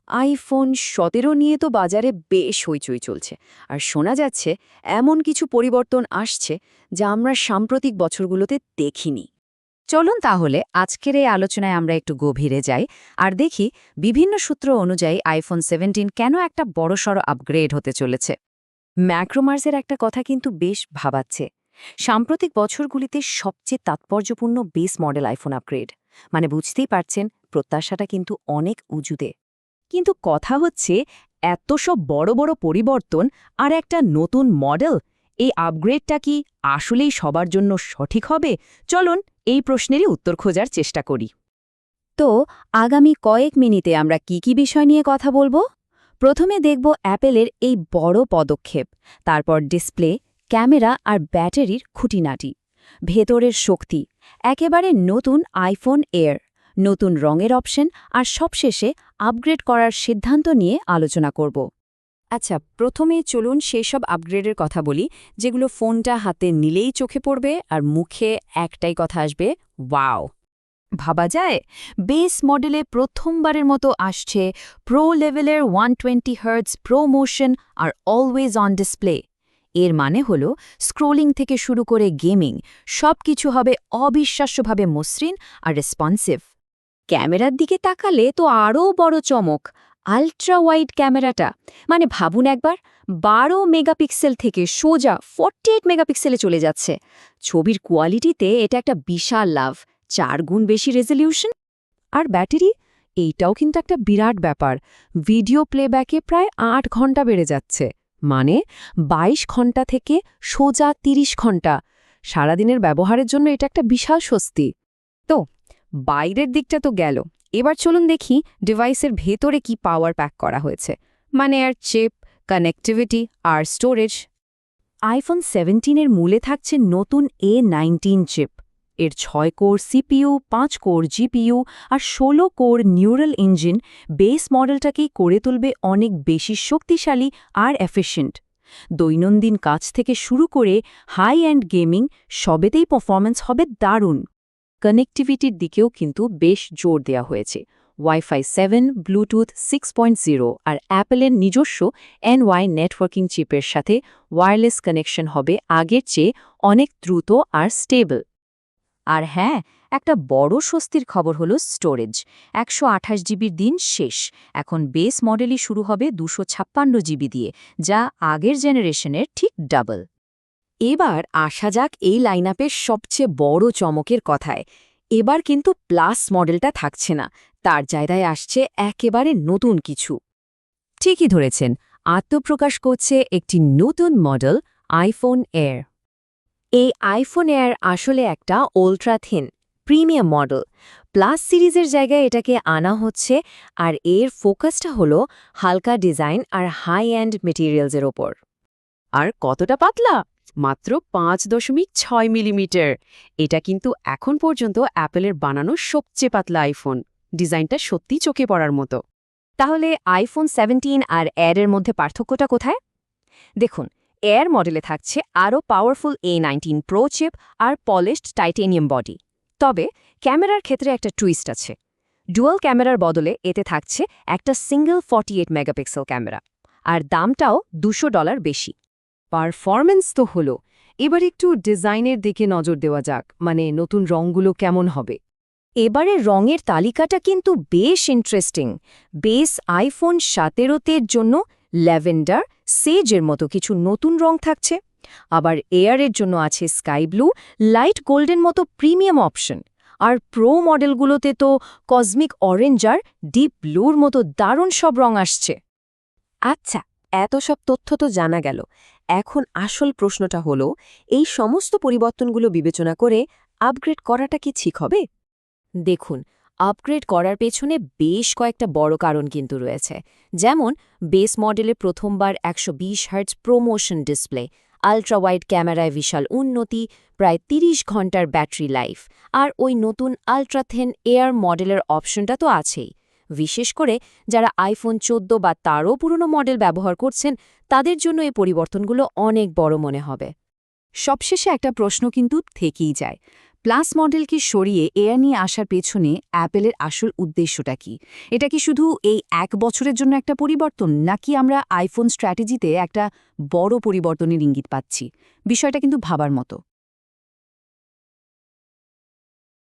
IPhone 17 নিয়ে তো বাজারে বেশ হইচই চলছে, আর শোনা যাচ্ছে এমন কিছু পরিবর্তন আসছে যা আমরা সাম্প্রতিক বছরগুলোতে দেখিনি। চলুন তাহলে আজকের এই আলোচনায় আমরা একটু গভীরে যাই আর দেখি বিভিন্ন সূত্র অনুযায়ী আইফোন 17 কেন একটা বড়সড় আপগ্রেড হতে চলেছে। ম্যাক্রোমার্সের একটা কথা কিন্তু বেশ ভাবাচ্ছে। সাম্প্রতিক বছরগুলিতে সবচেয়ে তাৎপর্যপূর্ণ বেস মডেল আইফোন আপগ্রেড, মানে বুঝতেই পারছেন প্রত্যাশাটা কিন্তু অনেক উঁচুতে। কিন্তু কথা হচ্ছে, এত সব বড় বড় পরিবর্তন আর একটা নতুন মডেল, এই আপগ্রেডটা কি আসলেই সবার জন্য সঠিক হবে? চলুন এই প্রশ্নেরই উত্তর খোঁজার চেষ্টা করি। তো আগামী কয়েক মিনিটে আমরা কি বিষয় নিয়ে কথা বলবো? প্রথমে দেখব অ্যাপেলের এই বড় পদক্ষেপ, তারপর ডিসপ্লে, ক্যামেরা আর ব্যাটারির খুঁটিনাটি, ভেতরের শক্তি, একেবারে নতুন আইফোন এয়ার, নতুন রঙের অপশন আর সবশেষে আপগ্রেড করার সিদ্ধান্ত নিয়ে আলোচনা করব। আচ্ছা, প্রথমে চলুন সেসব আপগ্রেডের কথা বলি যেগুলো ফোনটা হাতে নিলেই চোখে পড়বে আর মুখে একটাই কথা আসবে, ওয়াও। ভাবা যায়, বেস মডেলে প্রথমবারের মতো আসছে প্রো লেভেলের 120 হার্টজ প্রো মোশন আর অলওয়েজ অন ডিসপ্লে। এর মানে হল স্ক্রোলিং থেকে শুরু করে গেমিং সব কিছু হবে অবিশ্বাস্যভাবে মসৃণ আর রেসপন্সিভ। ক্যামেরার দিকে তাকালে তো আরও বড় চমক, আল্ট্রা ওয়াইড ক্যামেরাটা। মানে ভাবুন একবার, 12 মেগাপিক্সেল থেকে সোজা 48 মেগাপিক্সেলে চলে যাচ্ছে। ছবির কোয়ালিটিতে এটা একটা বিশাল লাভ, 4 গুণ বেশি রেজলিউশন। আর ব্যাটারি, এইটাও কিন্তু একটা বিরাট ব্যাপার। ভিডিও প্লেব্যাকে প্রায় 8 ঘন্টা বেড়ে যাচ্ছে, মানে 22 ঘন্টা থেকে সোজা 30 ঘন্টা। সারাদিনের ব্যবহারের জন্য এটা একটা বিশাল স্বস্তি। তো বাইরের দিকটা তো গেল, এবার চলুন দেখি ডিভাইসের ভেতরে কি পাওয়ার প্যাক করা হয়েছে, মানে আর চিপ, কানেক্টিভিটি আর স্টোরেজ। আইফোন 17-এর মূলে থাকছে নতুন A19 চিপ। এর 6 কোর সিপিইউ, 5 কোর জিপিইউ আর 16 কোর নিউরাল ইঞ্জিন বেস মডেলটাকেই করে তুলবে অনেক বেশি শক্তিশালী আর এফিশিয়েন্ট। দৈনন্দিন কাজ থেকে শুরু করে হাই এন্ড গেমিং সবেতেই পারফরম্যান্স হবে দারুণ। কানেক্টিভিটির দিকেও কিন্তু বেশ জোর দেওয়া হয়েছে। ওয়াইফাই 7, ব্লুটুথ 6.0 আর অ্যাপেলের নিজস্ব NY নেটওয়ার্কিং চিপের সাথে ওয়্যারলেস কানেকশন হবে আগের চেয়ে অনেক দ্রুত আর স্টেবল। আর হ্যাঁ, একটা বড় স্বস্তির খবর হলো স্টোরেজ। 128 জিবির দিন শেষ, এখন বেস মডেলই শুরু হবে 256 জিবি দিয়ে, যা আগের জেনারেশনের ঠিক ডাবল। এবার আসা যাক এই লাইনআপের সবচেয়ে বড় চমকের কথায়। এবার কিন্তু প্লাস মডেলটা থাকছে না, তার জায়গায় আসছে একেবারে নতুন কিছু। ঠিকই ধরেছেন, আত্মপ্রকাশ করছে একটি নতুন মডেল, আইফোন এয়ার। এই আইফোন এয়ার আসলে একটা ultra thin premium model. Plus সিরিজের জায়গায় এটাকে আনা হচ্ছে, আর এর ফোকাসটা হলো হালকা ডিজাইন আর হাই এন্ড মেটেরিয়ালসের ওপর। আর কতটা পাতলা? মাত্র 5.6 মিলিমিটার। এটা কিন্তু এখন পর্যন্ত অ্যাপেলের বানানো সবচেয়ে পাতলা আইফোন। ডিজাইনটা সত্যিই চোখে পড়ার মতো। তাহলে আইফোন 17 আর এয়ারের মধ্যে পার্থক্যটা কোথায়? দেখুন, এয়ার মডেলে থাকছে আরও পাওয়ারফুল A19 প্রো চিপ আর পলিশড টাইটেনিয়াম বডি। তবে ক্যামেরার ক্ষেত্রে একটা টুইস্ট আছে। ডুয়াল ক্যামেরার বদলে এতে থাকছে একটা সিঙ্গল 48 মেগাপিক্সেল ক্যামেরা, আর দামটাও $200 বেশি। পারফরম্যান্স তো হলো, এবার একটু ডিজাইনের দিকে নজর দেওয়া যাক, মানে নতুন রঙগুলো কেমন হবে। এবারে রঙের তালিকাটা কিন্তু বেশ ইন্টারেস্টিং। বেস আইফোন 17-এর জন্য ল্যাভেন্ডার, সেজের মতো কিছু নতুন রং থাকছে। আবার এয়ারের জন্য আছে স্কাই ব্লু, লাইট গোল্ডেন মতো প্রিমিয়াম অপশন। আর প্রো মডেলগুলোতে তো কসমিক অরেঞ্জ আর ডিপ ব্লুর মতো দারুণ সব রং আসছে। আচ্ছা, এত সব তথ্য তো জানা গেল। এখন আসল প্রশ্নটা হলো, এই সমস্ত পরিবর্তনগুলো বিবেচনা করে আপগ্রেড করাটা কি ঠিক হবে? দেখুন, আপগ্রেড করার পেছনে বেশ কয়েকটা বড় কারণ কিন্তু রয়েছে। যেমন বেস মডেলে প্রথমবার 120 hertz promotion display, ultra wide ক্যামেরায় বিশাল উন্নতি, প্রায় 30 ঘন্টার ব্যাটারি লাইফ, আর ওই নতুন আল্ট্রাথেন এয়ার মডেলের অপশনটা তো আছেই। বিশেষ করে যারা আইফোন 14 বা তারও পুরনো মডেল ব্যবহার করছেন, তাদের জন্য এই পরিবর্তনগুলো অনেক বড় মনে হবে। সবশেষে একটা প্রশ্ন কিন্তু থেকেই যায়, প্লাস মডেলকে সরিয়ে এআই নিয়ে আসার পেছনে অ্যাপেলের আসল উদ্দেশ্যটা কি? এটা কি শুধু এই 1 বছরের জন্য একটা পরিবর্তন, নাকি আমরা আইফোন স্ট্র্যাটেজিতে একটা বড় পরিবর্তনের ইঙ্গিত পাচ্ছি? বিষয়টা কিন্তু ভাবার মতো।